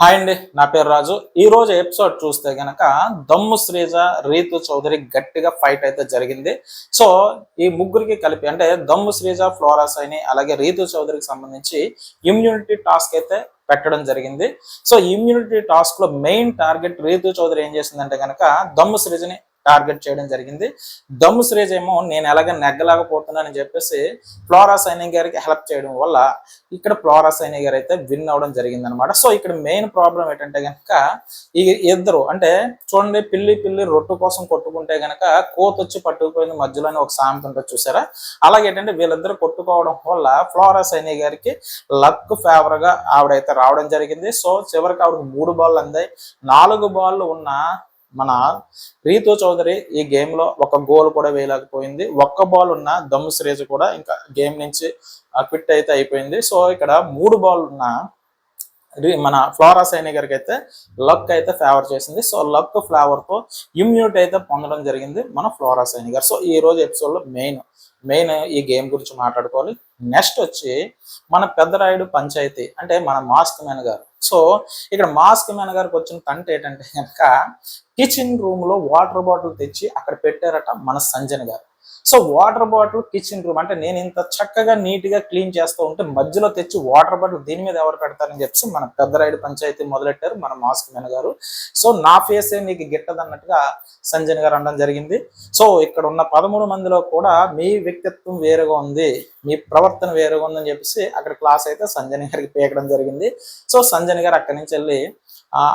Hi అండి, నా పేరు రాజు. ఈ రోజు ఎపిసోడ్ చూస్తే గనక దమ్ము శ్రీజ, రీతు చౌదరి గట్టిగా ఫైట్ అయితే జరిగింది. సో ఈ ముగ్గురికి కలిపి అంటే దమ్ము శ్రీజ, ఫ్లోరా సైని అలాగే రీతు చౌదరికి సంబంధించి ఇమ్యూనిటీ టాస్క్ అయితే పెట్టడం జరిగింది. సో ఇమ్యూనిటీ టాస్క్ లో మెయిన్ టార్గెట్ రీతు చౌదరి ఏం చేసిందంటే గనక దమ్ము శ్రీజని టార్గెట్ చేయడం జరిగింది. దమ్ము శ్రీజ్ ఏమో నేను ఎలాగ నెగ్గలేకపోతున్నానని చెప్పేసి ఫ్లోరా సైని గారికి హెల్ప్ చేయడం వల్ల ఇక్కడ ఫ్లోరా సైని గారు అయితే విన్ అవడం జరిగింది అనమాట. సో ఇక్కడ మెయిన్ ప్రాబ్లం ఏంటంటే కనుక ఈ ఇద్దరు అంటే చూడండి, పిల్లి పిల్లి రొట్టు కోసం కొట్టుకుంటే గనక కోతొచ్చి పట్టుకుపోయింది మధ్యలోనే ఒక సామెత ఉంటుంది చూసారా. అలాగే ఏంటంటే వీళ్ళిద్దరు కొట్టుకోవడం వల్ల ఫ్లోరా సైని గారికి లక్ ఫేవర్ గా ఆవిడైతే రావడం జరిగింది. సో చివరికి ఆవిడకి 3 బాల్ అందాయి. 4 బాల్ ఉన్న మన రీతు చౌదరి ఈ గేమ్ లో ఒక గోల్ కూడా వేయలేకపోయింది. ఒక్క బాల్ ఉన్న దమ్ము శ్రీజ్ కూడా ఇంకా గేమ్ నుంచి క్విట్ అయితే అయిపోయింది. సో ఇక్కడ 3 బాల్ ఉన్న మన ఫ్లోరా సైని గారికి అయితే లక్ అయితే ఫేవర్ చేసింది. సో లక్ ఫ్లేవర్ తో ఇమ్యూనిటీ అయితే పొందడం జరిగింది మన ఫ్లోరా సైని గారు. సో ఈ రోజు ఎపిసోడ్ లో మెయిన్ ఈ గేమ్ గురించి మాట్లాడుకోవాలి. నెక్స్ట్ వచ్చి మన పెద్దరాయుడు పంచాయతీ అంటే మన మాస్క్ మ్యాన్ గారు. సో ఇక్కడ మాస్క్ మ్యాన్ గారికి వచ్చిన తంట ఏంటంటే కనుక కిచెన్ రూమ్ లో వాటర్ బాటిల్ తెచ్చి అక్కడ పెట్టారట మన సంజన్ గారు. So water bottle kitchen room అంటే నేను ఇంత చక్కగా నీట్ గా క్లీన్ చేస్తూ ఉంటే మధ్యలో తెచ్చి వాటర్ బాటిల్ దీని మీద ఎవరు పెడతారని చెప్పి మన పెద్దరాయుడు పంచాయతీ మొదలెట్టారు మన మాస్క్ మ్యాన్ గారు. సో నా ఫేసే నీకు గిట్టదు అన్నట్టుగా సంజన్ గారు అనడం జరిగింది. సో ఇక్కడ ఉన్న 13 మందిలో కూడా మీ వ్యక్తిత్వం వేరుగా ఉంది, మీ ప్రవర్తన వేరుగా ఉందని చెప్పేసి అక్కడ క్లాస్ అయితే సంజన్ గారికి పీకడం జరిగింది. సో సంజన్ గారు అక్కడి నుంచి వెళ్ళి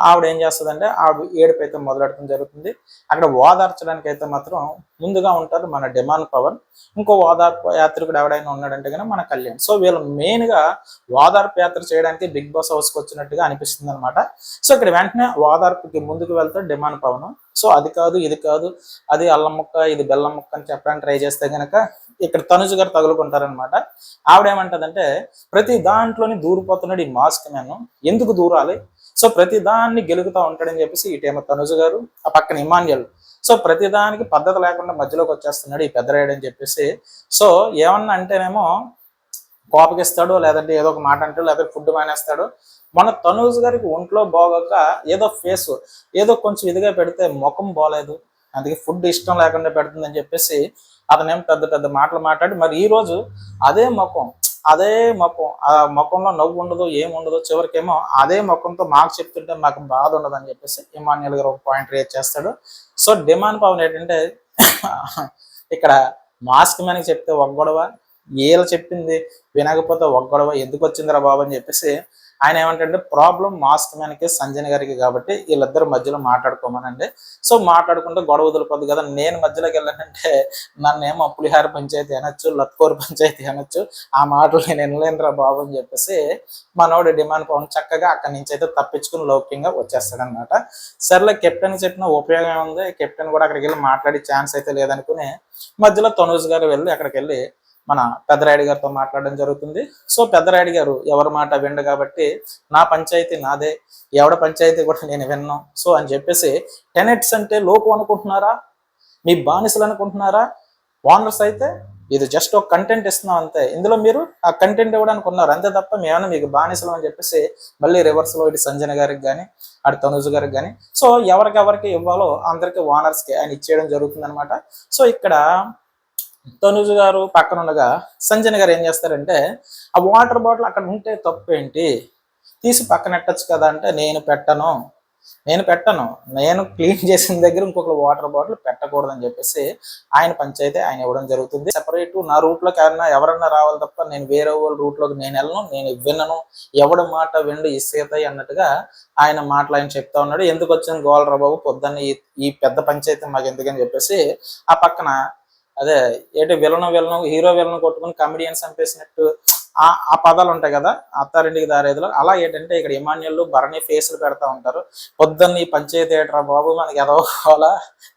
ఆవిడ ఏం చేస్తుందంటే ఆవిడ ఏడుపు అయితే మొదలెడటం జరుగుతుంది. అక్కడ ఓదార్చడానికి అయితే మాత్రం ముందుగా ఉంటారు మన డిమాండ్ పవన్, ఇంకో ఓదార్పు యాత్రికుడు ఎవడైనా ఉన్నాడంటే కానీ మన కళ్యాణ్. సో వీళ్ళు మెయిన్ గా ఓదార్పు యాత్ర చేయడానికి బిగ్ బాస్ హౌస్కి వచ్చినట్టుగా అనిపిస్తుంది అనమాట. సో ఇక్కడ వెంటనే ఓదార్పుకి ముందుకు వెళ్తాడు డిమాండ్ పవన్. సో అది కాదు ఇది కాదు, అది అల్లం ముక్క ఇది బెల్లం ముక్క అని చెప్పడానికి ట్రై చేస్తే గనక ఇక్కడ తనుజు గారు తగులుకుంటారనమాట. ఆవిడేమంటదంటే ప్రతి దాంట్లోని దూరిపోతున్నాడు ఈ మాస్క్ మ్యాన్, ఎందుకు దూరాలి, సో ప్రతి దాన్ని గెలుగుతూ ఉంటాడని చెప్పేసి ఇటేమో తనుజు గారు, ఆ పక్కన ఇమాన్యుల్. సో ప్రతి దానికి పద్ధతి లేకుండా మధ్యలోకి వచ్చేస్తున్నాడు ఈ పెద్దరాయుడు అని చెప్పేసి. సో ఏమన్నా అంటేనేమో కోపగిస్తాడు, లేదంటే ఏదో ఒక మాట అంటాడు, లేకపోతే ఫుడ్ మానేస్తాడు. మన తనుజు గారికి ఒంట్లో బాగోక ఏదో ఫేస్ ఏదో కొంచెం ఇదిగా పెడితే ముఖం బాగలేదు, అందుకే ఫుడ్ ఇష్టం లేకుండా పెడుతుందని చెప్పేసి అతనేం పెద్ద పెద్ద మాటలు మాట్లాడి మరి ఈ రోజు అదే ముఖం ఆ ముఖంలో నవ్వు ఉండదు, ఏముండదు, చివరికేమో అదే ముఖంతో మాకు చెప్తుంటే మాకు బాధ ఉండదు అని చెప్పేసి ఇమాన్యుల్ గారు ఒక పాయింట్ రేట్ చేస్తాడు. సో డిమాండ్ పవన్ ఏంటంటే ఇక్కడ మాస్క్ మ్యాన్కి చెప్తే ఒక గొడవ, వీళ్ళు చెప్పింది వినకపోతే ఒక గొడవ, ఎందుకు వచ్చిందిరా బాబు అని చెప్పేసి ఆయన ఏమంటే ప్రాబ్లం మాస్క్ మ్యాన్కి సంజయ్ గారికి కాబట్టి వీళ్ళిద్దరు మధ్యలో మాట్లాడుకోమనండి. సో మాట్లాడుకుంటే గొడవ వదిలిపోద్దు కదా, నేను మధ్యలోకి వెళ్ళానంటే నన్నేమో పులిహార పంచాయతీ అనొచ్చు, లత్కోరు పంచాయతీ అనొచ్చు, ఆ మాటలు నేను వినలేనురా బాబు అని చెప్పేసి మనోడు డిమాండ్ పవన్ చక్కగా అక్కడి నుంచి అయితే తప్పించుకుని లౌక్యంగా వచ్చేస్తాడనమాట. సర్లే కెప్టెన్ చెప్పిన ఉపయోగం ఉంది, కెప్టెన్ కూడా అక్కడికి వెళ్ళి మాట్లాడే ఛాన్స్ అయితే లేదనుకుని మధ్యలో తనూజ్ గారు వెళ్ళి అక్కడికి వెళ్ళి మన పెద్దరాయుడు గారితో మాట్లాడడం జరుగుతుంది. సో పెద్దరాయుడు గారు ఎవరి మాట విండు కాబట్టి నా పంచాయతీ నాదే, ఎవడ పంచాయతీ కూడా నేను విన్నాను సో అని చెప్పేసి టెనెట్స్ అంటే లోకు అనుకుంటున్నారా, మీ బానిసలు అనుకుంటున్నారా, ఓనర్స్ అయితే ఇది జస్ట్ ఒక కంటెంట్ ఇస్తున్నాం అంతే, ఇందులో మీరు ఆ కంటెంట్ ఇవ్వడానికి ఉన్నారు అంతే తప్ప మేమైనా మీకు బానిసలు అని చెప్పేసి మళ్ళీ రివర్స్లో ఇటు సంజన గారికి కానీ అటు తనుజు గారికి కానీ సో ఎవరికెవరికి ఇవ్వాలో అందరికీ ఓనర్స్కి ఆయన ఇచ్చేయడం జరుగుతుంది అనమాట. సో ఇక్కడ తనుజు గారు పక్కన ఉండగా సంజన గారు ఏం చేస్తారంటే ఆ వాటర్ బాటిల్ అక్కడ ఉంటే తప్పు ఏంటి, తీసి పక్కన పెట్టచ్చు కదా అంటే నేను పెట్టను, నేను క్లీన్ చేసిన దగ్గర ఇంకొక వాటర్ బాటిల్ పెట్టకూడదని చెప్పేసి ఆయన పంచాయతీ ఆయన ఇవ్వడం జరుగుతుంది. సెపరేట్ నా రూట్లోకి ఎవరన్నా రావాలి తప్ప నేను వేరే వాళ్ళ రూట్లోకి నేను వెళ్ళను, నేను వినను, ఎవడ మాట విండు ఇసేతాయి అన్నట్టుగా ఆయన మాటలు ఆయన చెప్తా ఉన్నాడు. ఎందుకు వచ్చింది గోల్రా బాబు పొద్దున్న ఈ పెద్ద పంచాయతీ మాకు ఎందుకని చెప్పేసి ఆ పక్కన అదే ఏంటి విలను హీరో విలను కొట్టుకుని కమెడియన్స్ చంపేసినట్టు ఆ పదాలు ఉంటాయి కదా అత్తారింటికి దారేదిలో, అలా ఏంటంటే ఇక్కడ ఇమాన్యుల్ భరణి ఫేసులు పెడతా ఉంటారు. పొద్దున్న ఈ పంచాయతీ ఏటరా బాబు మనకి ఏదో గోల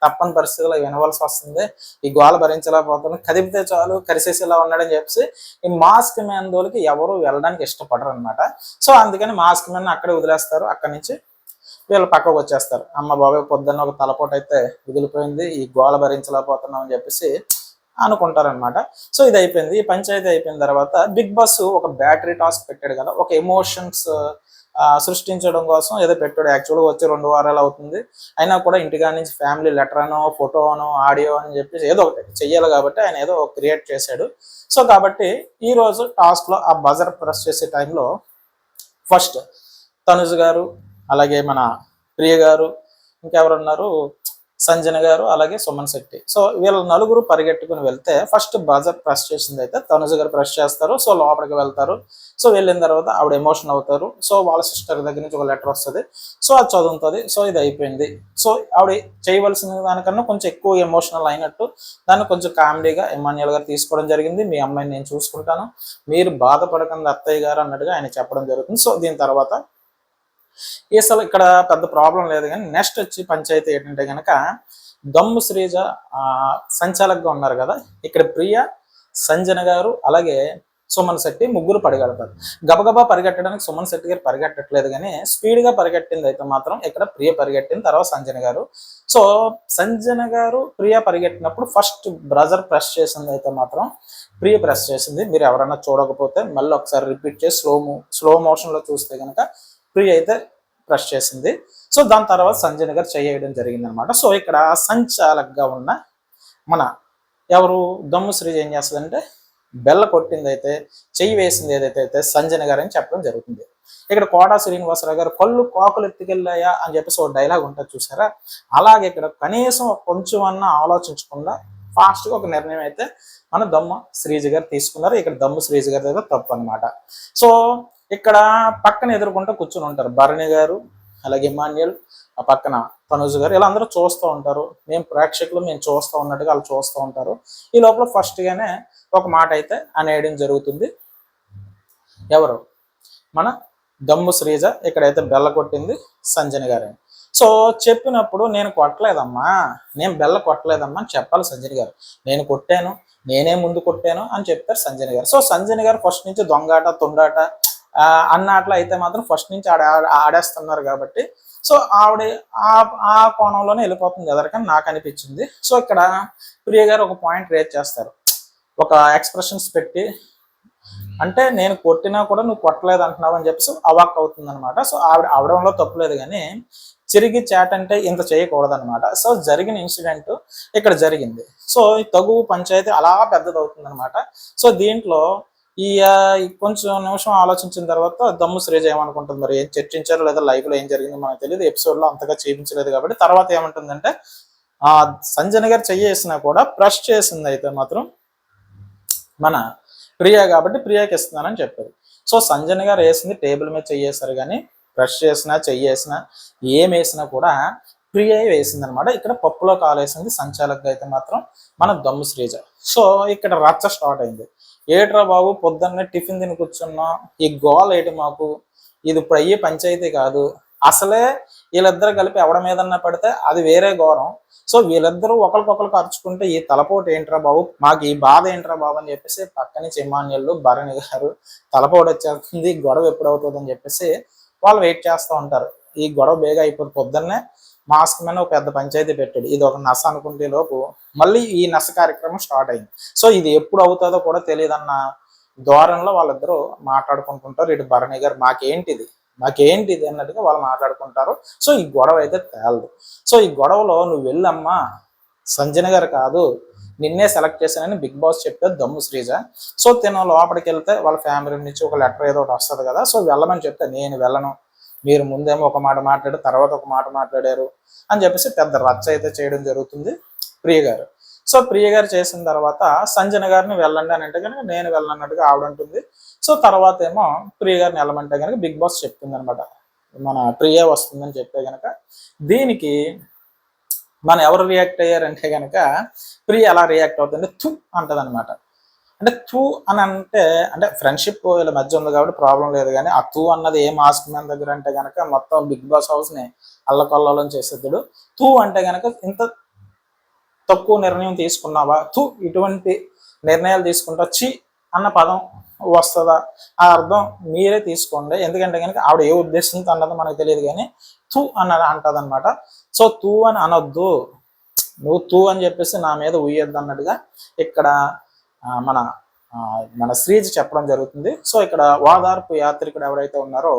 తప్పని పరిస్థితుల్లో వినవలసి వస్తుంది, ఈ గోల భరించలేకపోతున్నాం, కదిపితే చాలు కరిసేసేలా ఉన్నాడని చెప్పేసి ఈ మాస్క్ మ్యాన్ దోలికి ఎవరు వెళ్ళడానికి ఇష్టపడరు అనమాట. సో అందుకని మాస్క్ మ్యాన్ అక్కడే వదిలేస్తారు, అక్కడి నుంచి వీళ్ళు పక్కకు వచ్చేస్తారు. అమ్మ బాబాయ్ పొద్దున్న ఒక తలపోటు అయితే వదిలిపోయింది, ఈ గోల భరించలేకపోతున్నాం అని చెప్పేసి అనుకుంటారనమాట. సో ఇది అయిపోయింది, ఈ పంచాయతీ అయిపోయిన తర్వాత బిగ్ బాస్ ఒక బ్యాటరీ టాస్క్ పెట్టాడు కదా, ఒక ఎమోషన్స్ సృష్టించడం కోసం ఏదో పెట్టాడు. యాక్చువల్గా వచ్చి 2 వారాలు అవుతుంది, అయినా కూడా ఇంటికాడ నుంచి ఫ్యామిలీ లెటర్ అనో ఫోటో అనో ఆడియో అని చెప్పేసి ఏదో ఒకటి చెయ్యాలి కాబట్టి ఆయన ఏదో క్రియేట్ చేశాడు. సో కాబట్టి ఈరోజు టాస్క్లో ఆ బజర్ ప్రెస్ చేసే టైంలో ఫస్ట్ తనుజ్ గారు, అలాగే మన ప్రియ గారు, ఇంకెవరున్నారు సంజన గారు, అలాగే సుమన్ శెట్టి. సో వీళ్ళ నలుగురు పరిగెట్టుకుని వెళ్తే ఫస్ట్ బజర్ ప్రెస్ చేసింది అయితే తనుజ్ గారు ప్రెస్ చేస్తారు. సో లోపలికి వెళ్తారు. సో వెళ్ళిన తర్వాత ఆవిడ ఎమోషన్ అవుతారు. సో వాళ్ళ సిస్టర్ దగ్గర నుంచి ఒక లెటర్ వస్తుంది. సో అది చదువుతుంది. సో ఇది అయిపోయింది. సో ఆవిడ చేయవలసిన దానికన్నా కొంచెం ఎక్కువ ఎమోషనల్ అయినట్టు దాన్ని కొంచెం కామెడీగా ఎమాన్యుయల్ గారు తీసుకోవడం జరిగింది. మీ అమ్మాయిని నేను చూసుకుంటాను, మీరు బాధపడకండి అత్తయ్య గారు అన్నట్టుగా ఆయన చెప్పడం జరుగుతుంది. సో దీని తర్వాత అసలు ఇక్కడ పెద్ద ప్రాబ్లం లేదు. కానీ నెక్స్ట్ వచ్చి పంచాయతీ ఏంటంటే కనుక దమ్ము శ్రీజ సంచాలకుగా ఉన్నారు కదా, ఇక్కడ ప్రియ, సంజన గారు, అలాగే సుమన్ శెట్టి ముగ్గురు పరిగెడతారు. గబగబా పరిగెట్టడానికి సుమన్ శెట్టి గారు పరిగెట్టట్లేదు, కానీ స్పీడ్గా పరిగెట్టింది అయితే మాత్రం ఇక్కడ ప్రియ పరిగెట్టిన తర్వాత సంజన గారు. సో సంజన గారు ప్రియ పరిగెట్టినప్పుడు ఫస్ట్ బ్రజర్ ప్రెస్ చేసింది అయితే మాత్రం ప్రియ ప్రెస్ చేసింది. మీరు ఎవరైనా చూడకపోతే మళ్ళీ ఒకసారి రిపీట్ చేసి స్లో మోషన్లో చూస్తే కనుక ప్రియ అయితే ప్రెస్ చేసింది. సో దాని తర్వాత సంజన గారు చేయడం జరిగింది అనమాట. సో ఇక్కడ సంచాలకుగా ఉన్న మన ఎవరు దమ్ము శ్రీజ ఏం చేస్తుందంటే బెల్ల కొట్టింది అయితే చెయ్యి వేసింది ఏదైతే సంజన గారు అని చెప్పడం జరుగుతుంది. ఇక్కడ కోటా శ్రీనివాసరావు గారు కళ్ళు కాకులు ఎత్తుకెళ్ళాయా అని చెప్పేసి ఒక డైలాగ్ ఉంటుంది చూసారా, అలాగే ఇక్కడ కనీసం కొంచెం అన్నా ఆలోచించకుండా ఫాస్ట్గా ఒక నిర్ణయం అయితే మన దమ్ము శ్రీజ గారు తీసుకున్నారు. ఇక్కడ దమ్ము శ్రీజ గారి దగ్గర తప్పు అనమాట. సో ఇక్కడ పక్కన ఎదుర్కొంటూ కూర్చుని ఉంటారు భరణి గారు, అలాగే ఎమాన్యుయల్, ఆ పక్కన తనుజ్ గారు, ఇలా అందరూ చూస్తూ ఉంటారు. మేము ప్రేక్షకులు మేము చూస్తూ ఉన్నట్టుగా వాళ్ళు చూస్తూ ఉంటారు. ఈ లోపల ఫస్ట్గానే ఒక మాట అయితే అనేయడం జరుగుతుంది. ఎవరు మన దమ్ము శ్రీజ ఇక్కడైతే బెల్ల కొట్టింది సంజన గారని. సో చెప్పినప్పుడు నేను కొట్టలేదమ్మా, నేను బెల్ల కొట్టలేదమ్మా అని చెప్పాలి సంజన గారు. నేను కొట్టాను, నేనే ముందు కొట్టాను అని చెప్తారు సంజన గారు. సో సంజన గారు ఫస్ట్ నుంచి దొంగాట తొండాట అన్నట్లు అయితే మాత్రం ఫస్ట్ నుంచి ఆడేస్తున్నారు కాబట్టి సో ఆవిడ ఆ కోణంలోనే వెళ్ళిపోతుంది ఎదరికని నాకు అనిపించింది. సో ఇక్కడ ప్రియ గారు ఒక పాయింట్ రేజ్ చేస్తారు, ఒక ఎక్స్ప్రెషన్స్ పెట్టి, అంటే నేను కొట్టినా కూడా నువ్వు కొట్టలేదు అంటున్నావు అని చెప్పేసి అవాక్ అవుతుంది అనమాట. సో ఆవిడ అవడంలో తప్పులేదు, కానీ చిరిగి చాట్ అంటే ఇంత చేయకూడదు అనమాట. సో జరిగిన ఇన్సిడెంట్ ఇక్కడ జరిగింది. సో ఈ తగు పంచాయతీ అలా పెద్దది అవుతుంది అనమాట. సో దీంట్లో ఈ కొంచెం నిమిషం ఆలోచించిన తర్వాత దమ్ము శ్రీజ ఏమనుకుంటుంది, మరి ఏం చర్చించారో లేదా లైవ్ లో ఏం జరిగిందో మనకు తెలియదు, ఎపిసోడ్ లో అంతగా చూపించలేదు కాబట్టి తర్వాత ఏమంటుందంటే సంజన గారు చెయ్యేసినా కూడా ప్రెస్ చేసింది అయితే మాత్రం మన ప్రియ కాబట్టి ప్రియకి ఇస్తున్నానని చెప్పారు. సో సంజన గారు వేసింది టేబుల్ మీద చెయ్యేశారు, కానీ ప్రెస్ చేసినా చెయ్యేసినా ఏం వేసినా కూడా ప్రియ వేసింది అనమాట. ఇక్కడ పప్పులో కాలేసింది సంచాలకుగా అయితే మాత్రం మన దమ్ము శ్రీజ. సో ఇక్కడ రచ్చ స్టార్ట్ అయింది. ఏట్రా బాబు పొద్దున్నే టిఫిన్ తిని కూర్చున్నా, ఈ గోల్ ఏంటి మాకు, ఇది ఇప్పుడు అయ్యే పంచాయతీ కాదు, అసలే వీళ్ళిద్దరు కలిపి ఎవడ మీదన్నా పడితే అది వేరే ఘోరం. సో వీళ్ళిద్దరూ ఒకరికొకరికి అరుచుకుంటే ఈ తలపోటు ఏంట్రా బాబు, మాకు ఈ బాధ ఏంట్రా బాబు అని చెప్పేసి పక్కనే ఎమాన్యుయల్ భరణి గారు తలపోటు వచ్చేస్తుంది, గొడవ ఎప్పుడు అవుతుంది అని చెప్పేసి వాళ్ళు వెయిట్ చేస్తూ ఉంటారు. ఈ గొడవ బేగా అయిపోతుంది. పొద్దున్నే మాస్క్ మీద ఒక పెద్ద పంచాయతీ పెట్టాడు, ఇది ఒక నస అనుకుంటే లోపు మళ్ళీ ఈ నస కార్యక్రమం స్టార్ట్ అయింది. సో ఇది ఎప్పుడు అవుతుందో కూడా తెలియదన్న ధోరణిలో వాళ్ళిద్దరూ మాట్లాడుకుంటుంటారు. ఇటు భరణి గారు మాకేంటిది అన్నట్టుగా వాళ్ళు మాట్లాడుకుంటారు. సో ఈ గొడవ అయితే తేలదు. సో ఈ గొడవలో నువ్వు వెళ్ళమ్మా, సంజన గారు కాదు నిన్నే సెలెక్ట్ చేశానని బిగ్ బాస్ చెప్పేది దమ్ము శ్రీజ. సో తిన లోపలికి వెళ్తే వాళ్ళ ఫ్యామిలీ నుంచి ఒక లెటర్ ఏదో ఒకటి వస్తుంది కదా, సో వెళ్ళమని చెప్తే నేను వెళ్ళను, మీరు ముందేమో ఒక మాట మాట్లాడారు తర్వాత ఒక మాట మాట్లాడారు అని చెప్పేసి పెద్ద రచ్చ అయితే చేయడం జరుగుతుంది ప్రియ గారు. సో ప్రియ గారు చేసిన తర్వాత సంజన గారిని వెళ్ళండి అని అంటే కనుక నేను వెళ్ళనన్నట్టుగా ఆవిడ ఉంటుంది. సో తర్వాత ఏమో ప్రియ గారిని వెళ్ళమంటే కనుక బిగ్ బాస్ చెప్తుంది అనమాట, మన ప్రియ వస్తుందని చెప్తే కనుక దీనికి మనం ఎవరు రియాక్ట్ అయ్యారంటే కనుక ప్రియ ఎలా రియాక్ట్ అవుతుంది, థూ అంటది అనమాట. అంటే తూ అని అంటే ఫ్రెండ్షిప్ వీళ్ళ మధ్య ఉంది కాబట్టి ప్రాబ్లం లేదు, కానీ ఆ తూ అన్నది ఏ మాస్క్ మ్యాన్ దగ్గర అంటే కనుక మొత్తం బిగ్ బాస్ హౌస్ని అల్లకొల్లోలం చేసేద్దుడు. తూ అంటే కనుక ఇంత తక్కువ నిర్ణయం తీసుకున్నావా, తూ ఇటువంటి నిర్ణయాలు తీసుకుంటా, చి అన్న పదం వస్తుందా, ఆ అర్థం మీరే తీసుకోండి. ఎందుకంటే కనుక ఆవిడ ఏ ఉద్దేశంతో అన్నది మనకు తెలియదు, కానీ తూ అన్నది అంటది అనమాట. సో తూ అని అనొద్దు, నువ్వు తూ అని చెప్పేసి నా మీద ఉయ్యొద్దు అన్నట్టుగా ఇక్కడ మన మన శ్రీజ చెప్పడం జరుగుతుంది. సో ఇక్కడ వాదార్పు యాత్రికుడు ఎవరైతే ఉన్నారో,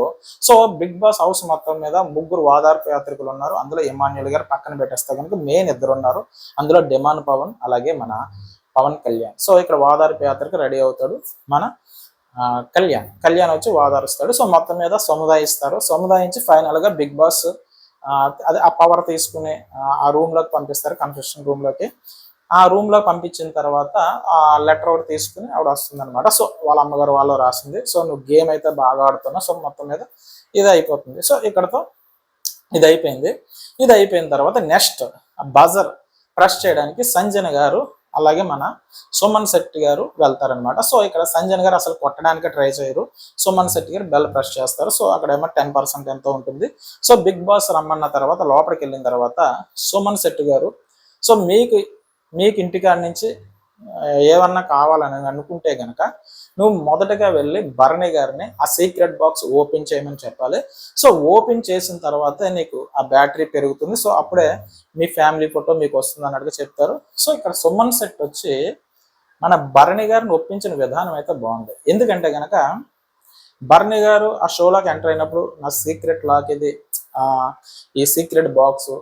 సో బిగ్ బాస్ హౌస్ మొత్తం మీద ముగ్గురు వాదార్పు యాత్రికులు ఉన్నారు. అందులో ఇమాన్యుల్ గారు పక్కన పెట్టేస్తే కనుక మెయిన్ ఇద్దరు ఉన్నారు. అందులో డిమాండ్ పవన్, అలాగే మన పవన్ కళ్యాణ్. సో ఇక్కడ వాదార్పు యాత్రకు రెడీ అవుతాడు మన కళ్యాణ్ వచ్చి వాదారుస్తాడు. సో మొత్తం మీద సముదాయించి ఫైనల్ గా బిగ్ బాస్ అదే ఆ పవర్ తీసుకుని ఆ రూమ్ లోకి పంపిస్తారు, కన్ఫెషన్ రూమ్ లోకి. ఆ రూమ్ లో పంపించిన తర్వాత ఆ లెటర్ ఒకటి తీసుకుని ఆవిడ వస్తుంది అనమాట. సో వాళ్ళ అమ్మగారు వాళ్ళు రాసింది, సో నువ్వు గేమ్ అయితే బాగా ఆడుతున్నావు, సో మొత్తం మీద ఇది అయిపోతుంది. సో ఇక్కడతో ఇది అయిపోయిన తర్వాత నెక్స్ట్ బజర్ ప్రెస్ చేయడానికి సంజన గారు అలాగే మన సుమన్ శెట్టి గారు వెళ్తారనమాట. సో ఇక్కడ సంజన్ గారు అసలు కొట్టడానికి ట్రై చేయరు, సుమన్ శెట్టి గారు బెల్ ప్రెస్ చేస్తారు. సో అక్కడ ఏమో 10% ఎంతో ఉంటుంది. సో బిగ్ బాస్ రమ్మన్న తర్వాత లోపలికి వెళ్ళిన తర్వాత సుమన్ శెట్టి గారు, సో మీకు ఇంటికాడ నుంచి ఏమన్నా కావాలని అనుకుంటే కనుక నువ్వు మొదటగా వెళ్ళి భరణి గారిని ఆ సీక్రెట్ బాక్స్ ఓపెన్ చేయమని చెప్పాలి. సో ఓపెన్ చేసిన తర్వాత నీకు ఆ బ్యాటరీ పెరుగుతుంది, సో అప్పుడే మీ ఫ్యామిలీ ఫోటో మీకు వస్తుంది అన్నట్టుగా చెప్తారు. సో ఇక్కడ సుమన్ శెట్టి వచ్చి మన భరణి గారిని ఒప్పించిన విధానం అయితే బాగుంది. ఎందుకంటే కనుక భరణి గారు ఆ షోలోకి ఎంటర్ అయినప్పుడు నా సీక్రెట్ లాక్ ఇది, ఈ సీక్రెట్ బాక్స్,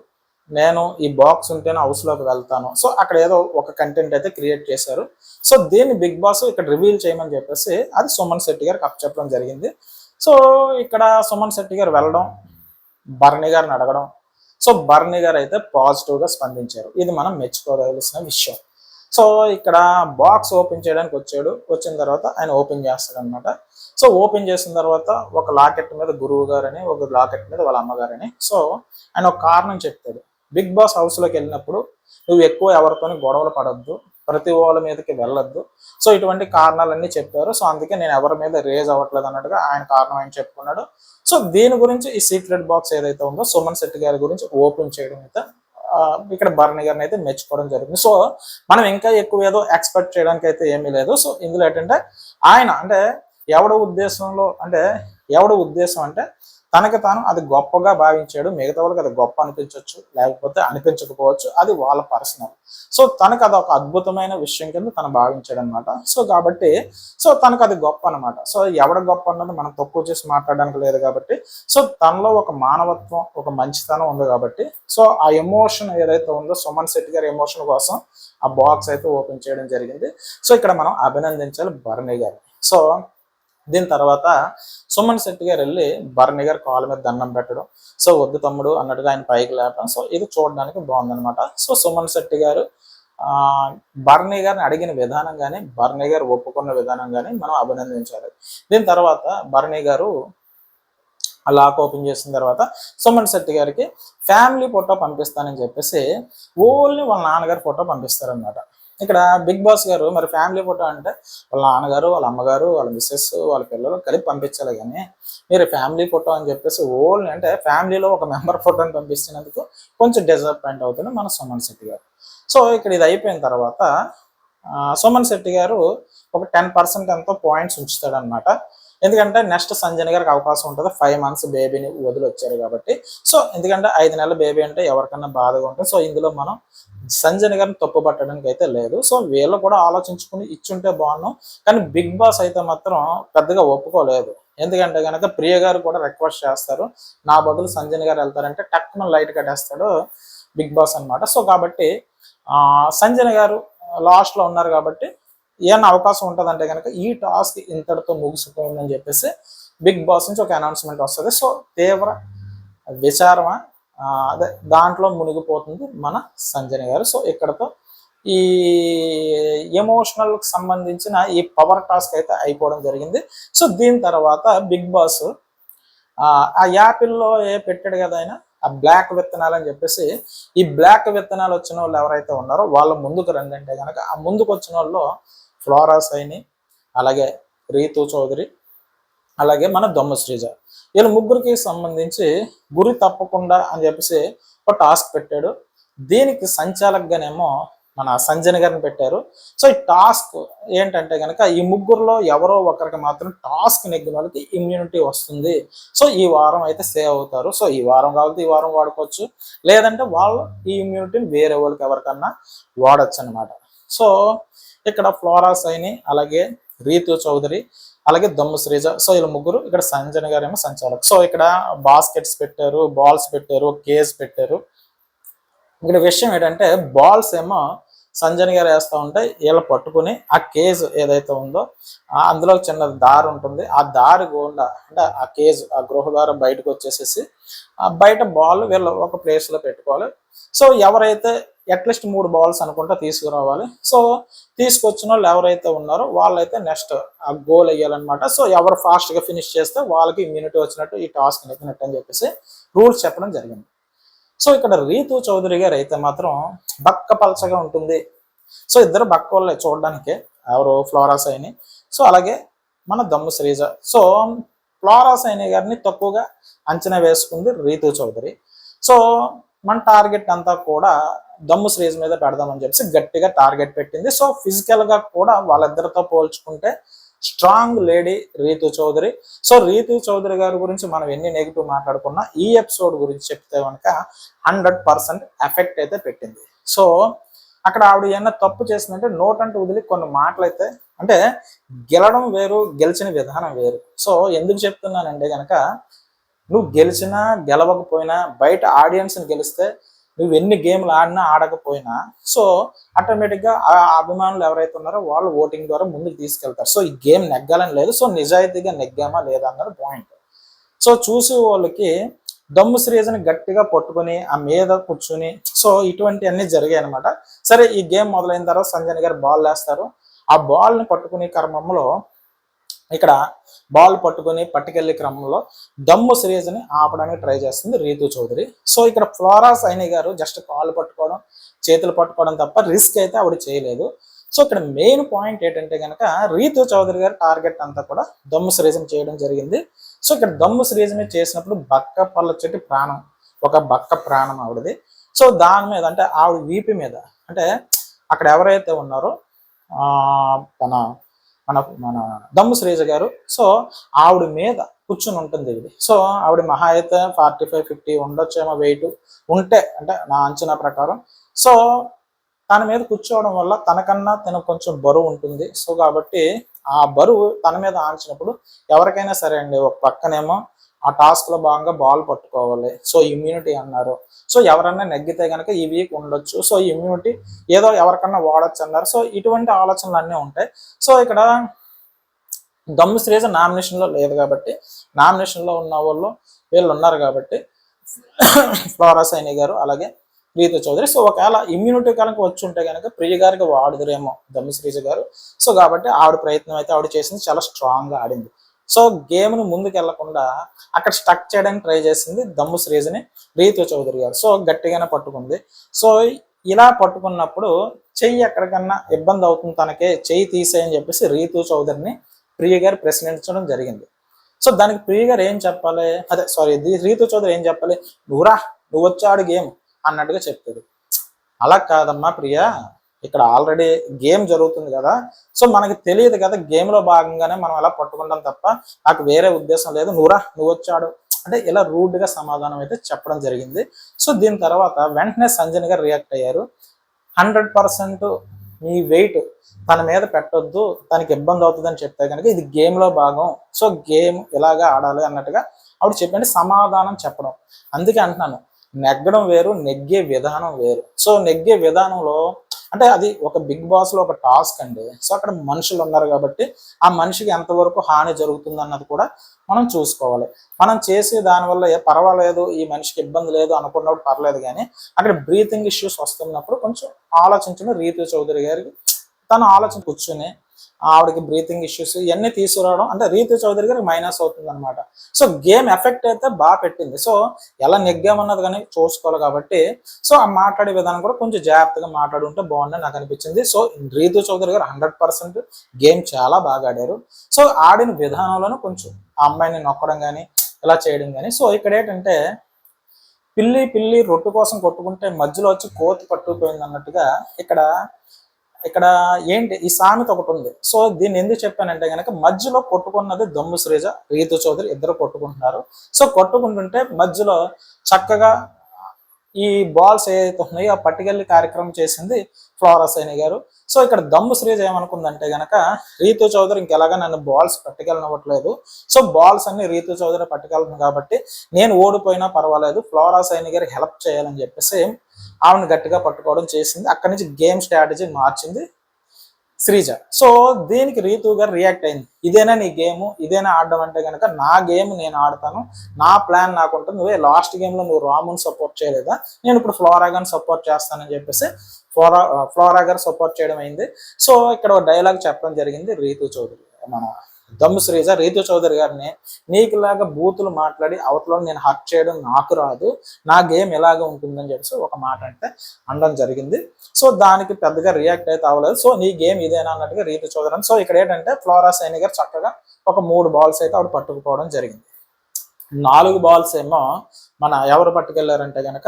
నేను ఈ బాక్స్ ఉంటేనే హౌస్లోకి వెళ్తాను. సో అక్కడ ఏదో ఒక కంటెంట్ అయితే క్రియేట్ చేశారు. సో దీన్ని బిగ్ బాస్ ఇక్కడ రివీల్ చేయమని చెప్పేసి అది సుమన్ శెట్టి గారికి అప్పచెప్పడం జరిగింది. సో ఇక్కడ సుమన్ శెట్టి గారు వెళ్ళడం, భరణి గారిని అడగడం, సో భరణి గారు అయితే పాజిటివ్గా స్పందించారు. ఇది మనం మెచ్చుకోవాల్సిన విషయం. సో ఇక్కడ బాక్స్ ఓపెన్ చేయడానికి వచ్చిన తర్వాత ఆయన ఓపెన్ చేస్తాడు అనమాట. సో ఓపెన్ చేసిన తర్వాత ఒక లాకెట్ మీద గురువు గారని, ఒక లాకెట్ మీద వాళ్ళ అమ్మగారని, సో ఆయన ఒక కారణం చెప్తాడు. బిగ్ బాస్ హౌస్లోకి వెళ్ళినప్పుడు నువ్వు ఎక్కువ ఎవరితోని గొడవలు పడొద్దు, ప్రతి వాళ్ళ మీదకి వెళ్ళొద్దు, సో ఇటువంటి కారణాలన్నీ చెప్పారు. సో అందుకే నేను ఎవరి మీద రేజ్ అవ్వట్లేదు అన్నట్టుగా ఆయన కారణం ఆయన చెప్పుకున్నాడు. సో దీని గురించి ఈ సీక్రెట్ బాక్స్ ఏదైతే ఉందో సుమన్ శెట్టి గారి గురించి ఓపెన్ చేయడం అయితే ఇక్కడ భరణి గారిని అయితే మెచ్చుకోవడం జరుగుతుంది. సో మనం ఇంకా ఎక్కువ ఏదో ఎక్స్పెక్ట్ చేయడానికి అయితే ఏమీ లేదు. సో ఇందులో ఏంటంటే ఆయన అంటే ఎవడి ఉద్దేశం అంటే తనకి తాను అది గొప్పగా భావించాడు. మిగతా వాళ్ళకి అది గొప్ప అనిపించవచ్చు, లేకపోతే అనిపించకపోవచ్చు, అది వాళ్ళ పర్సనల్. సో తనకు అది ఒక అద్భుతమైన విషయం కింద తను భావించాడు అనమాట. సో కాబట్టి తనకు అది గొప్ప అనమాట. సో ఎవడ గొప్ప అన్నది మనం తక్కువ చేసి మాట్లాడడానికి లేదు కాబట్టి, సో తనలో ఒక మానవత్వం, ఒక మంచితనం ఉంది కాబట్టి, సో ఆ ఎమోషన్ ఏదైతే ఉందో సుమన్ శెట్టి గారి ఎమోషన్ కోసం ఆ బాక్స్ అయితే ఓపెన్ చేయడం జరిగింది. సో ఇక్కడ మనం అభినందించాలి భరణి గారు. సో దీని తర్వాత సుమన్ శెట్టి గారు వెళ్ళి భరణి గారు కాళ్ళ మీద దండం పెట్టడం, సో వద్దు తమ్ముడు అన్నట్టుగా ఆయన పైకి లేపడం, సో ఇది చూడడానికి బాగుందనమాట. సో సుమన్ శెట్టి గారు భరణి గారిని అడిగిన విధానం కానీ, భరణి గారు ఒప్పుకున్న విధానం కానీ మనం అభినందించాలి. దీని తర్వాత భరణి గారు ఆ లాక్ ఓపెన్ చేసిన తర్వాత సుమన్ శెట్టి గారికి ఫ్యామిలీ ఫోటో పంపిస్తానని చెప్పేసి ఓన్లీ వాళ్ళ నాన్నగారి ఫోటో పంపిస్తారనమాట. ఇక్కడ బిగ్ బాస్ గారు మరి ఫ్యామిలీ ఫోటో అంటే వాళ్ళ నాన్నగారు, వాళ్ళ అమ్మగారు, వాళ్ళ మిస్సెస్, వాళ్ళ పిల్లలు కలిపి పంపించాలి, కానీ మీరు ఫ్యామిలీ ఫోటో అని చెప్పేసి ఓన్లీ అంటే ఫ్యామిలీలో ఒక మెంబర్ ఫోటోని పంపిస్తున్నందుకు కొంచెం డిసప్పాయింట్ అవుతుంది మన సుమన్ శెట్టి గారు. సో ఇక్కడ ఇది అయిపోయిన తర్వాత సుమన్ శెట్టి గారు ఒక 10% ఎంతో పాయింట్స్ ఉంచుతాడు అనమాట. ఎందుకంటే నెక్స్ట్ సంజయ్ గారికి అవకాశం ఉంటుంది, 5 months బేబీని వదిలి వచ్చారు కాబట్టి. సో ఎందుకంటే 5 నెలల బేబీ అంటే ఎవరికన్నా బాధగా ఉంటుంది. సో ఇందులో మనం సంజయ్ గారిని తప్పు పట్టడానికి అయితే లేదు. సో వీళ్ళు కూడా ఆలోచించుకుని ఇచ్చుంటే బాగున్నాం, కానీ బిగ్ బాస్ అయితే మాత్రం పెద్దగా ఒప్పుకోలేదు. ఎందుకంటే కనుక ప్రియ గారు కూడా రిక్వెస్ట్ చేస్తారు, నా బదులు సంజయ్ గారు వెళ్తారంటే టక్కున లైట్ కట్టేస్తాడు బిగ్ బాస్ అనమాట. సో కాబట్టి సంజయ్ గారు లాస్ట్లో ఉన్నారు కాబట్టి ఏమన్నా అవకాశం ఉంటుందంటే కనుక ఈ టాస్క్ ఇంతటితో ముగిసిపోయిందని చెప్పేసి బిగ్ బాస్ నుంచి ఒక అనౌన్స్మెంట్ వస్తుంది. సో తీవ్ర విచారమ అదే దాంట్లో మునిగిపోతుంది మన సంజయ్ గారు. సో ఇక్కడతో ఈ ఎమోషనల్కి సంబంధించిన ఈ పవర్ టాస్క్ అయితే అయిపోవడం జరిగింది. సో దీని తర్వాత బిగ్ బాస్ ఆ యాపిల్లో పెట్టాడు కదా ఆయన, ఆ బ్లాక్ విత్తనాలు అని చెప్పేసి, ఈ బ్లాక్ విత్తనాలు వచ్చిన వాళ్ళు ఎవరైతే ఉన్నారో వాళ్ళు ముందుకు రండి అంటే కనుక ఆ ముందుకు వచ్చిన వాళ్ళు ఫ్లోరా సైని, అలాగే రీతు చౌదరి, అలాగే మన దొమ్మ శ్రీజ, వీళ్ళ ముగ్గురికి సంబంధించి గురి తప్పకుండా అని చెప్పేసి ఒక టాస్క్ పెట్టాడు. దీనికి సంచాలకుగానేమో మన సంజయ్ గారిని పెట్టారు. సో ఈ టాస్క్ ఏంటంటే కనుక ఈ ముగ్గురులో ఎవరో ఒకరికి మాత్రం టాస్క్ నెగ్గిన వాళ్ళకి ఇమ్యూనిటీ వస్తుంది. సో ఈ వారం అయితే సేవ్ అవుతారు. సో ఈ వారం కావాలి ఈ వారం వాడుకోవచ్చు, లేదంటే వాళ్ళు ఈ ఇమ్యూనిటీని వేరే వాళ్ళకి ఎవరికన్నా వాడచ్చు అనమాట. సో ఇక్కడ ఫ్లోరా సైని అలాగే రీతు చౌదరి అలాగే దమ్ము శ్రీజ. సో వీళ్ళు ముగ్గురు. ఇక్కడ సంజన గారు ఏమో సంచాలక్. సో ఇక్కడ బాస్కెట్స్ పెట్టారు, బాల్స్ పెట్టారు, కేజ్ పెట్టారు. ఇక్కడ విషయం ఏంటంటే బాల్స్ ఏమో సంజన గారు వేస్తూ ఉంటే వీళ్ళు పట్టుకుని ఆ కేజ్ ఏదైతే ఉందో అందులో చిన్న దారి ఉంటుంది, ఆ దారి గుండా అంటే ఆ కేజ్ ఆ గృహద్వారం బయటకు వచ్చేసేసి బయట బాల్ వీళ్ళు ఒక ప్లేస్లో పెట్టుకోవాలి. సో ఎవరైతే అట్లీస్ట్ 3 బాల్స్ అనుకుంటా తీసుకురావాలి. సో తీసుకొచ్చిన వాళ్ళు ఎవరైతే ఉన్నారో వాళ్ళైతే నెక్స్ట్ ఆ గోల్ వేయాలన్నమాట. సో ఎవరు ఫాస్ట్గా ఫినిష్ చేస్తే వాళ్ళకి ఇమ్యూనిటీ వచ్చినట్టు, ఈ టాస్క్ నెక్కినట్టు అని చెప్పేసి రూల్స్ చెప్పడం జరిగింది. సో ఇక్కడ రీతు చౌదరి గారు అయితే మాత్రం బక్క పలచగా ఉంటుంది. సో ఇద్దరు బక్క వాళ్ళే చూడడానికి, ఎవరు ఫ్లోరా సైని, సో అలాగే మన దమ్ము శ్రీజ. సో ఫ్లోరా సైని గారిని తక్కువగా అంచనా వేసుకుంది రీతు చౌదరి. సో మన టార్గెట్ అంతా కూడా దమ్ము శ్రీజ మీద పెడదామని చెప్పేసి గట్టిగా టార్గెట్ పెట్టింది. సో ఫిజికల్గా కూడా వాళ్ళిద్దరితో పోల్చుకుంటే strong lady Ritu Chaudhary. So Ritu Chaudhary గారి గురించి మనం ఎన్ని నెగిటివ్ మాట్లాడుకున్నా ఈ ఎపిసోడ్ గురించి చెప్తే కనుక 100% ఎఫెక్ట్ అయితే పెట్టింది. సో అక్కడ ఆవిడ ఏమన్నా తప్పు చేసిందంటే నోటంటూ వదిలి కొన్ని మాటలు అయితే, అంటే గెలడం వేరు, గెలిచిన విధానం వేరు. సో ఎందుకు చెప్తున్నానంటే కనుక నువ్వు గెలిచినా గెలవకపోయినా బయట ఆడియన్స్ని గెలిస్తే నువ్వు ఎన్ని గేమ్లు ఆడినా ఆడకపోయినా సో ఆటోమేటిక్గా ఆ అభిమానులు ఎవరైతే ఉన్నారో వాళ్ళు ఓటింగ్ ద్వారా ముందుకు తీసుకెళ్తారు. సో ఈ గేమ్ నెగ్గాలని లేదు, సో నిజాయితీగా నెగ్గామా లేదా అన్నది పాయింట్. సో చూసే వాళ్ళకి దమ్ము శ్రీజని గట్టిగా పట్టుకొని ఆ మీద కూర్చుని సో ఇటువంటి అన్ని జరిగాయి అనమాట. సరే ఈ గేమ్ మొదలైన తర్వాత సంజయ్ గారు బాల్ వేస్తారు. ఆ బాల్ని పట్టుకునే క్రమంలో ఇక్కడ బాల్ పట్టుకొని పట్టుకెళ్లే క్రమంలో దమ్ము శ్రీజని ఆపడానికి ట్రై చేస్తుంది రీతు చౌదరి. సో ఇక్కడ ఫ్లోరా సైని గారు జస్ట్ కాళ్ళు పట్టుకోవడం, చేతులు పట్టుకోవడం తప్ప రిస్క్ అయితే ఆవిడ చేయలేదు. సో ఇక్కడ మెయిన్ పాయింట్ ఏంటంటే కనుక రీతు చౌదరి గారి టార్గెట్ అంతా కూడా దమ్ము శ్రీజని చేయడం జరిగింది. సో ఇక్కడ దమ్ము శ్రీజని చేసినప్పుడు బక్క పళ్ళ చెట్టు ప్రాణం, ఒక బక్క ప్రాణం ఆవిడది. సో దాని మీద అంటే ఆవిడ వీపి మీద అంటే అక్కడ ఎవరైతే ఉన్నారో మన మన మన దమ్ము శ్రీజ గారు, సో ఆవిడ మీద కూర్చుని ఉంటుంది ఇది. సో ఆవిడ మహా అయితే 45-50 ఉండొచ్చేమో వెయిట్ ఉంటే, అంటే నా అంచనా ప్రకారం. సో తన మీద కూర్చోవడం వల్ల తనకన్నా తన కొంచెం బరువు ఉంటుంది. సో కాబట్టి ఆ బరువు తన మీద ఆంచినప్పుడు ఎవరికైనా సరే అండి, ఒక పక్కనేమో ఆ టాస్క్లో భాగంగా బాల్ పట్టుకోవాలి, సో ఇమ్యూనిటీ అన్నారు. సో ఎవరన్నా నెగ్గితే కనుక ఈ వీక్ ఉండొచ్చు, సో ఇమ్యూనిటీ ఏదో ఎవరికన్నా వాడచ్చు అన్నారు. సో ఇటువంటి ఆలోచనలు అన్నీ ఉంటాయి. సో ఇక్కడ దమ్ము శ్రీజ నామినేషన్లో లేదు కాబట్టి, నామినేషన్లో ఉన్న వాళ్ళు వీళ్ళు ఉన్నారు కాబట్టి ఫ్లోరా సైని గారు అలాగే రీతు చౌదరి. సో ఒకవేళ ఇమ్యూనిటీ కనుక వచ్చి ఉంటే కనుక ప్రియ గారికి వాడుదురేమో దమ్ము శ్రీజ గారు. సో కాబట్టి ఆవిడ ప్రయత్నం అయితే ఆవిడ చేసింది, చాలా స్ట్రాంగ్గా ఆడింది. సో గేమ్ను ముందుకు వెళ్లకుండా అక్కడ స్టక్ చేయడానికి ట్రై చేసింది దమ్ము శ్రీజని రీతు చౌదరి గారు. సో గట్టిగానే పట్టుకుంది. సో ఇలా పట్టుకున్నప్పుడు చెయ్యి ఎక్కడికన్నా ఇబ్బంది అవుతుంది తనకే, చెయ్యి తీసేయని చెప్పేసి రీతు చౌదరిని ప్రియ గారు ప్రశ్నించడం జరిగింది. సో దానికి ప్రియ గారు ఏం చెప్పాలి, రీతు చౌదరి ఏం చెప్పాలి, నువ్వు వచ్చాడు గేమ్ అన్నట్టుగా చెప్తుంది. అలా కాదమ్మా ప్రియ, ఇక్కడ ఆల్రెడీ గేమ్ జరుగుతుంది కదా, సో మనకి తెలియదు కదా, గేమ్లో భాగంగానే మనం అలా పట్టుకుంటాం తప్ప నాకు వేరే ఉద్దేశం లేదు, నువ్వు వచ్చాడు అంటే ఇలా రూడ్గా సమాధానం అయితే చెప్పడం జరిగింది. సో దీని తర్వాత వెంటనే సంజయ్ గారు రియాక్ట్ అయ్యారు. 100% మీ వెయిట్ తన మీద పెట్టొద్దు, తనకి ఇబ్బంది అవుతుందని చెప్తే కనుక ఇది గేమ్లో భాగం, సో గేమ్ ఇలాగా ఆడాలి అన్నట్టుగా ఆవిడ చెప్పండి సమాధానం చెప్పడం. అందుకే అంటున్నాను, నెగ్గడం వేరు, నెగ్గే విధానం వేరు. సో నెగ్గే విధానంలో అంటే అది ఒక బిగ్ బాస్లో ఒక టాస్క్ అండి. సో అక్కడ మనుషులు ఉన్నారు కాబట్టి ఆ మనిషికి ఎంతవరకు హాని జరుగుతుంది అన్నది కూడా మనం చూసుకోవాలి. మనం చేసే దానివల్ల పర్వాలేదు, ఈ మనిషికి ఇబ్బంది లేదు అనుకున్నప్పుడు పర్లేదు, కానీ అక్కడ బ్రీతింగ్ ఇష్యూస్ వస్తున్నప్పుడు కొంచెం ఆలోచించడం రీతు చౌదరి గారికి తను ఆలోచన కూర్చుని ఆవిడకి బ్రీతింగ్ ఇష్యూస్ ఇవన్నీ తీసుకురావడం అంటే రీతు చౌదరి గారికి మైనస్ అవుతుంది అనమాట. సో గేమ్ ఎఫెక్ట్ అయితే బాగా పెట్టింది. సో ఎలా నెగ్గామన్నది కానీ చూసుకోవాలి కాబట్టి సో ఆ మాట్లాడే విధానం కూడా కొంచెం జాగ్రత్తగా మాట్లాడుంటే బాగుందని నాకు అనిపించింది. సో రీతు చౌదరి గారు 100% గేమ్ చాలా బాగా ఆడారు. సో ఆడిన విధానంలోనూ కొంచెం ఆ అమ్మాయిని నొక్కడం కానీ ఇలా చేయడం కానీ. సో ఇక్కడ ఏంటంటే పిల్లి రొట్టు కోసం కొట్టుకుంటే మధ్యలో వచ్చి కోతి పట్టుకుపోయింది అన్నట్టుగా ఇక్కడ ఏంటి ఈ సామెత ఒకటి ఉంది. సో దీన్ని ఎందుకు చెప్పానంటే కనుక మధ్యలో కొట్టుకున్నది దమ్ము శ్రీజ రీతు చౌదరి ఇద్దరు కొట్టుకుంటున్నారు. సో కొట్టుకుంటుంటే మధ్యలో చక్కగా ఈ బాల్స్ ఏదైతే ఉన్నాయో ఆ పట్టుకెళ్ళి కార్యక్రమం చేసింది ఫ్లోరా సైని గారు. సో ఇక్కడ దమ్ము శ్రీజ ఏమనుకుందంటే గనక రీతు చౌదరి ఇంకెలాగా నన్ను బాల్స్ పట్టుకెళ్ళనివ్వట్లేదు, సో బాల్స్ అన్ని రీతు చౌదరి పట్టుకెళ్తుంది కాబట్టి నేను ఓడిపోయినా పర్వాలేదు ఫ్లోరా సైని గారికి హెల్ప్ చేయాలని చెప్పేసి ఆవిడని గట్టిగా పట్టుకోవడం చేసింది. అక్కడి నుంచి గేమ్ స్ట్రాటజీ మార్చింది శ్రీజ. సో దీనికి రీతు గారు రియాక్ట్ అయింది, ఇదేనా నీ గేమ్, ఇదేనా ఆడడం అంటే కనుక నా గేమ్ నేను ఆడతాను, నా ప్లాన్ నాకు ఉంటుంది, నువ్వే లాస్ట్ గేమ్లో నువ్వు రాముని సపోర్ట్ చేయలేదా, నేను ఇప్పుడు ఫ్లోరా గారిని సపోర్ట్ చేస్తానని చెప్పేసి ఫ్లోరా గారు సపోర్ట్ చేయడం అయింది. సో ఇక్కడ ఒక డైలాగ్ చెప్పడం జరిగింది రీతు చౌదరి, మన దమ్ము శ్రీజ రీతు చౌదరి గారిని, నీకులాగా బూతులు మాట్లాడి అవతల నేను హర్ట్ చేయడం నాకు రాదు, నా గేమ్ ఎలాగ ఉంటుందని చెప్పేసి ఒక మాట అంటే అనడం జరిగింది. సో దానికి పెద్దగా రియాక్ట్ అయితే అవ్వలేదు. సో నీ గేమ్ ఇదేనా అన్నట్టుగా రీతు చౌదరి. సో ఇక్కడ ఏంటంటే ఫ్లోరా సైని గారు చక్కగా ఒక 3 బాల్స్ అయితే ఆవిడ పట్టుకుపోవడం జరిగింది. 4 బాల్స్ ఏమో మన ఎవరు పట్టుకెళ్లారంటే కనుక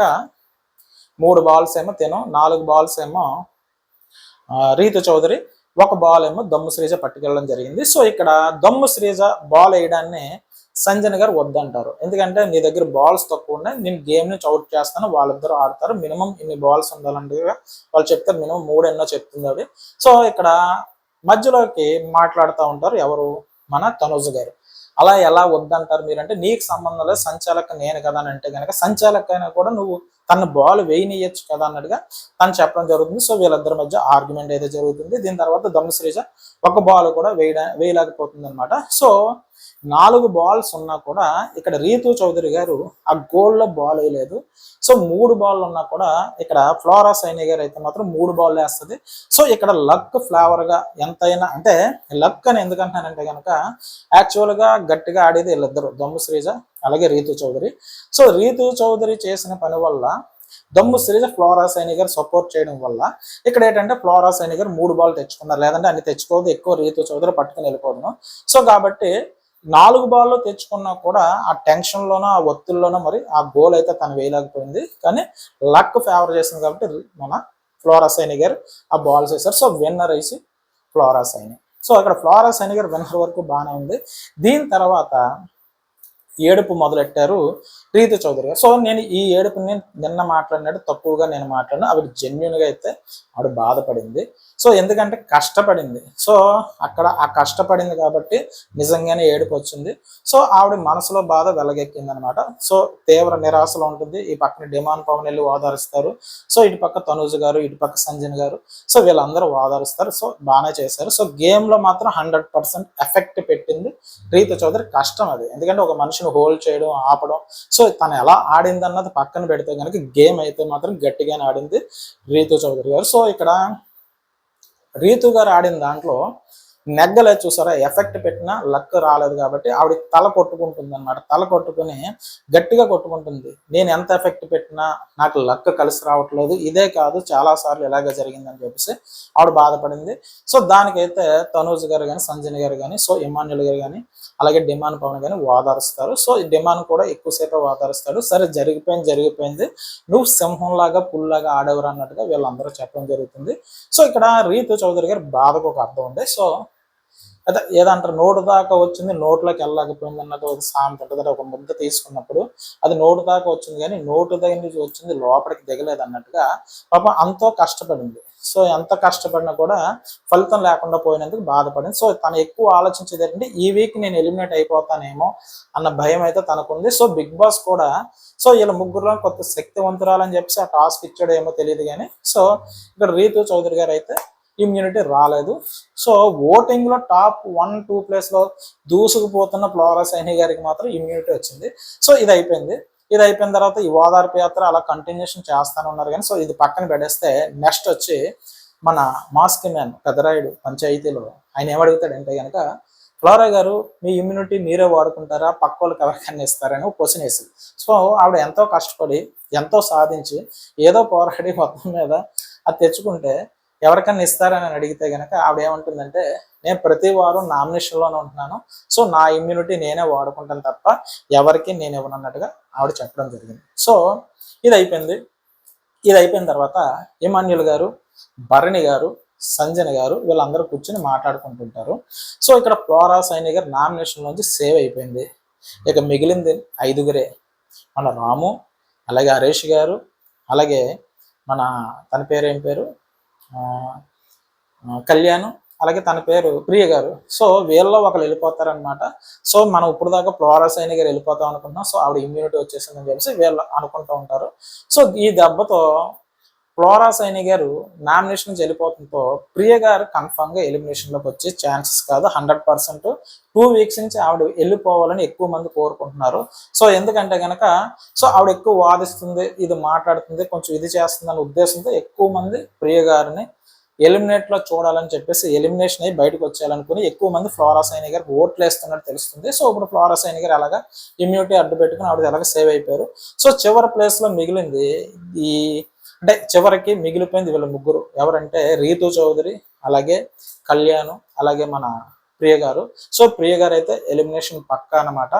3 బాల్స్ ఏమో తిను, 4 బాల్స్ ఏమో రీతు చౌదరి, 1 బాల్ ఏమో దమ్ము శ్రీజ పట్టుకెళ్ళడం జరిగింది. సో ఇక్కడ దమ్ము శ్రీజ బాల్ వేయడాన్ని సంజన గారు వద్దంటారు, ఎందుకంటే నీ దగ్గర బాల్స్ తక్కువ ఉన్నాయి, నేను గేమ్ నుంచి అవుట్ చేస్తాను, వాళ్ళిద్దరూ ఆడతారు, మినిమం ఇన్ని బాల్స్ ఉండాలంటే వాళ్ళు చెప్తారు, మినిమం 3 ఎన్నో చెప్తుంది అవి. సో ఇక్కడ మధ్యలోకి మాట్లాడుతూ ఉంటారు ఎవరు, మన తనుజ గారు. అలా ఎలా వద్దంటారు మీరంటే, నీకు సంబంధం లేదు, సంచాలక నేను కదా అని అంటే కనుక సంచాలక అయినా కూడా నువ్వు తన బాల్ వేయనియచ్చు కదా అన్నట్టుగా తను చెప్పడం జరుగుతుంది. సో వీళ్ళిద్దరి మధ్య ఆర్గ్యుమెంట్ అయితే జరుగుతుంది. దీని తర్వాత దమ్ము శ్రీజ 1 బాల్ కూడా వేయలేకపోతుంది అనమాట. సో 4 బాల్స్ ఉన్నా కూడా ఇక్కడ రీతు చౌదరి గారు ఆ గోల్లో బాల్ వేయలేదు. సో 3 బాల్ ఉన్నా కూడా ఇక్కడ ఫ్లోరా సైని గారు అయితే మాత్రం 3 బాల్ వేస్తుంది. సో ఇక్కడ లక్ ఫ్లేవర్ గా ఎంతైనా, అంటే లక్ అని ఎందుకంటానంటే కనుక యాక్చువల్గా గట్టిగా ఆడేది వీళ్ళిద్దరు, దమ్ము శ్రీజ అలాగే రీతు చౌదరి. సో రీతు చౌదరి చేసిన పని వల్ల దమ్ము శ్రీజ ఫ్లోరా సైని గారు సపోర్ట్ చేయడం వల్ల ఇక్కడ ఏంటంటే ఫ్లోరా సైని గారు 3 బాల్ తెచ్చుకున్నారు, లేదంటే అన్ని తెచ్చుకోవద్దు, ఎక్కువ రీతు చౌదరి పట్టుకుని వెళ్ళిపోదును. సో కాబట్టి 4 బాల్లో తెచ్చుకున్నా కూడా ఆ టెన్షన్లోనో ఆ ఒత్తిడిలోనో మరి ఆ గోల్ అయితే తను వేయలేకపోయింది. కానీ లక్ ఫేవర్ చేసింది కాబట్టి మన ఫ్లోరా సైని గారు ఆ బాల్స్ వేశారు. సో విన్నర్ వేసి ఫ్లోరా సైని. సో అక్కడ ఫ్లోరా సైని గారు విన్నర్ వరకు బాగానే ఉంది. దీని తర్వాత ఏడుపు మొదలెట్టారు రీతు చౌదరి గారు. సో నేను ఈ ఏడుపుని నిన్న మాట్లాడినట్టు తక్కువగా నేను మాట్లాడినా, ఆవిడ జెన్యున్గా అయితే ఆవిడ బాధపడింది. సో ఎందుకంటే కష్టపడింది, సో అక్కడ ఆ కష్టపడింది కాబట్టి నిజంగానే ఏడుపు వచ్చింది. సో ఆవిడ మనసులో బాధ వెలగెక్కింది అనమాట. సో తీవ్ర నిరాశలో ఉంటుంది. ఈ పక్కన డిమాండ్ పవన్ వెళ్ళి ఓదారుస్తారు. సో ఇటు పక్క తనూజ్ గారు, ఇటు పక్క సంజన్ గారు, సో వీళ్ళందరూ ఓదారుస్తారు. సో బాగానే చేశారు. సో గేమ్లో మాత్రం 100% ఎఫెక్ట్ పెట్టింది రీతు చౌదరి. కష్టం అది, ఎందుకంటే ఒక మనిషిని హోల్డ్ చేయడం, ఆపడం. సో తను ఎలా ఆడింది అన్నది పక్కన పెడితే కనుక గేమ్ అయితే మాత్రం గట్టిగానే ఆడింది రీతు చౌదరి గారు. సో ఇక్కడ రీతు గారు ఆడిన దాంట్లో నెగ్గలే చూసారా, ఎఫెక్ట్ పెట్టినా లక్ రాలేదు కాబట్టి ఆవిడ తల కొట్టుకుంటుంది అనమాట. తల కొట్టుకుని గట్టిగా కొట్టుకుంటుంది, నేను ఎంత ఎఫెక్ట్ పెట్టినా నాకు లక్ కలిసి రావట్లేదు, ఇదే కాదు చాలా సార్లు ఇలాగే జరిగిందని చెప్పేసి ఆవిడ బాధపడింది. సో దానికైతే తనూజ్ గారు కానీ, సంజయ్ గారు కానీ, సో ఇమాన్యుల్ గారు కానీ, అలాగే డిమాండ్ పవన్ కానీ ఓదారుస్తారు. సో డిమాండ్ కూడా ఎక్కువసేపు ఓదారుస్తాడు. సరే జరిగిపోయింది, నువ్వు సింహంలాగా పుల్లాగా ఆడేవారు అన్నట్టుగా వీళ్ళందరూ చెప్పడం జరుగుతుంది. సో ఇక్కడ రీతు చౌదరి గారి బాధకు ఒక అర్థం ఉంది. సో అదే ఏదంటారు, నోటు దాకా వచ్చింది నోట్లోకి వెళ్ళలేకపోయింది అన్నది ఒక సామెత ఉంటుంది. ఒక ముద్ద తీసుకున్నప్పుడు అది నోటు దాకా వచ్చింది కానీ నోటు దగ్గర నుంచి వచ్చింది లోపలికి దిగలేదు అన్నట్టుగా పాపం అంతో కష్టపడింది. సో ఎంత కష్టపడినా కూడా ఫలితం లేకుండా పోయినందుకు బాధపడింది. సో తను ఎక్కువ ఆలోచించేది ఏంటంటే ఈ వీక్ నేను ఎలిమినేట్ అయిపోతానేమో అన్న భయం అయితే తనకుంది. సో బిగ్ బాస్ కూడా సో వీళ్ళ ముగ్గురులో కొత్త శక్తివంతురాలని చెప్పేసి ఆ టాస్క్ ఇచ్చాడో ఏమో తెలియదు కానీ, సో ఇక్కడ రీతు చౌదరి గారు అయితే ఇమ్యూనిటీ రాలేదు. సో ఓటింగ్ లో టాప్ 1-2 ప్లేస్ లో దూసుకుపోతున్న ఫ్లోరా సైని గారికి మాత్రం ఇమ్యూనిటీ వచ్చింది. సో ఇది అయిపోయిన తర్వాత ఈ ఓదార్పు యాత్ర అలా కంటిన్యూషన్ చేస్తానే ఉన్నారు. కానీ సో ఇది పక్కన పెడేస్తే నెక్స్ట్ వచ్చి మన మాస్క్ మ్యాన్ పెదరాయుడు పంచాయతీలో ఆయన ఏమడుగుతాడంటే కనుక, ఫ్లోరా గారు మీ ఇమ్యూనిటీ మీరే వాడుకుంటారా, పక్క వాళ్ళకి ఎవరికైనా ఇస్తారని ఒక క్వశ్చన్ వేసింది. సో ఆవిడ ఎంతో కష్టపడి ఎంతో సాధించి ఏదో పోరాడి మొత్తం మీద అది తెచ్చుకుంటే ఎవరికన్నా ఇస్తారని అడిగితే కనుక ఆవిడ ఏమంటుందంటే, నేను ప్రతి వారం నామినేషన్లోనే ఉంటున్నాను, సో నా ఇమ్యూనిటీ నేనే వాడుకుంటాను తప్ప ఎవరికి నేను ఇవ్వనన్నట్టుగా ఆవిడ చెప్పడం జరిగింది. సో ఇది అయిపోయిన తర్వాత ఇమాన్యుల్ గారు, భరణి గారు, సంజన గారు వీళ్ళందరూ కూర్చొని మాట్లాడుకుంటుంటారు. సో ఇక్కడ ఫ్లోరా సైని గారు నామినేషన్ నుంచి సేవ్ అయిపోయింది. ఇక మిగిలింది 5గురే, మన రాము, అలాగే హరీష్ గారు, అలాగే మన తన పేరు ఏం పేరు కళ్యాణ్, అలాగే తన పేరు ప్రియ గారు. సో వీళ్ళలో ఒకరు వెళ్ళిపోతారనమాట. సో మనం ఇప్పుడు దాకా ఫ్లోరా సైని గారు వెళ్ళిపోతాం అనుకుంటున్నాం. సో ఆవిడ ఇమ్యూనిటీ వచ్చేసిందని చెప్పేసి వీళ్ళు అనుకుంటూ ఉంటారు. సో ఈ దెబ్బతో ఫ్లోరా సైని గారు నామినేషన్ నుంచి వెళ్ళిపోవడంతో ప్రియ గారు కన్ఫామ్ గా ఎలిమినేషన్ లోకి వచ్చే ఛాన్సెస్ కాదు 100%. 2 వీక్స్ నుంచి ఆవిడ వెళ్ళిపోవాలని ఎక్కువ మంది కోరుకుంటున్నారు. సో ఎందుకంటే గనక సో ఆవిడ ఎక్కువ వాదిస్తుంది, ఇది మాట్లాడుతుంది, కొంచెం ఇది చేస్తుంది అనే ఉద్దేశంతో ఎక్కువ మంది ప్రియ గారిని ఎలిమినేట్ లో చూడాలని చెప్పేసి ఎలిమినేషన్ అయ్యి బయటకు వచ్చేయాలనుకుని ఎక్కువ మంది ఫ్లోరా సైని గారికి ఓట్లు వేస్తున్నట్టు తెలుస్తుంది. సో ఇప్పుడు ఫ్లోరా సైని గారు అలాగా ఇమ్యూనిటీ అడ్డు పెట్టుకుని ఆవిడ అలాగే సేవ్ అయిపోయారు. సో చివరి ప్లేస్ లో మిగిలింది ఈ అంటే చివరికి మిగిలిపోయింది వీళ్ళ ముగ్గురు. ఎవరంటే రీతు చౌదరి, అలాగే కళ్యాణ్, అలాగే మన ప్రియ గారు. సో ప్రియ గారు అయితే ఎలిమినేషన్ పక్కా అనమాట.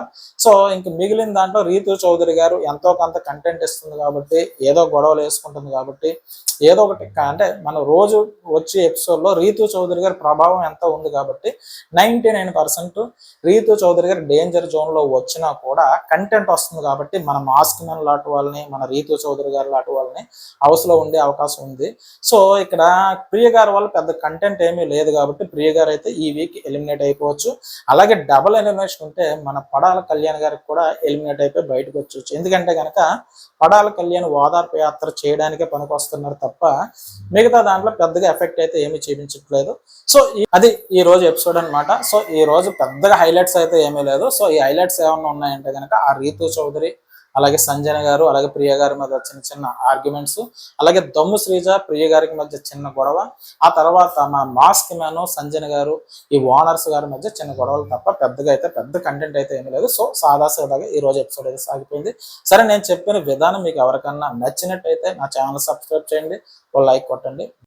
సో ఇంక మిగిలిన దాంట్లో రీతు చౌదరి గారు ఎంతో కొంత కంటెంట్ ఇస్తుంది కాబట్టి, ఏదో గొడవలు వేసుకుంటుంది కాబట్టి, ఏదో ఒకటి అంటే మనం రోజు వచ్చే ఎపిసోడ్లో రీతు చౌదరి గారి ప్రభావం ఎంతో ఉంది కాబట్టి 99% రీతు చౌదరి గారు డేంజర్ జోన్లో వచ్చినా కూడా కంటెంట్ వస్తుంది కాబట్టి మన మాస్క్ మెన్ లాంటి వాళ్ళని, మన రీతు చౌదరి గారు లాంటి వాళ్ళని హౌస్లో ఉండే అవకాశం ఉంది. సో ఇక్కడ ప్రియ గారి వల్ల పెద్ద కంటెంట్ ఏమీ లేదు కాబట్టి ప్రియ గారు అయితే ఈ వీక్ ఎలిమినేట్ అయిపోవచ్చు. అలాగే డబుల్ ఎలిమినేషన్ ఉంటే మన పడాల కళ్యాణ్ గారికి కూడా ఎలిమినేట్ అయిపోయి బయటకు వచ్చవచ్చు. ఎందుకంటే కనుక పడాల కళ్యాణ్ ఓదార్పు యాత్ర చేయడానికే పనికొస్తున్నారు తప్ప మిగతా దాంట్లో పెద్దగా ఎఫెక్ట్ అయితే ఏమీ చూపించట్లేదు. సో అది ఈ రోజు ఎపిసోడ్ అనమాట. సో ఈ రోజు పెద్దగా హైలైట్స్ అయితే ఏమీ లేదు. సో ఈ హైలైట్స్ ఏమన్నా ఉన్నాయంటే కనుక ఆ రీతు చౌదరి, అలాగే సంజన గారు, అలాగే ప్రియ గారి మధ్య చిన్న చిన్న ఆర్గ్యుమెంట్స్, అలాగే దమ్ము శ్రీజ ప్రియ గారికి మధ్య చిన్న గొడవ, ఆ తర్వాత మా మాస్క్ మ్యాన్ సంజన గారు ఈ ఓనర్స్ గారి మధ్య చిన్న గొడవలు తప్ప పెద్దగా అయితే పెద్ద కంటెంట్ అయితే ఏమీ లేదు. సో సాదాగా ఈ రోజు ఎపిసోడ్ అయితే సాగిపోయింది. సరే, నేను చెప్పిన విధానం మీకు ఎవరికన్నా నచ్చినట్టయితే నా ఛానల్ సబ్స్క్రైబ్ చేయండి, ఓ లైక్ కొట్టండి.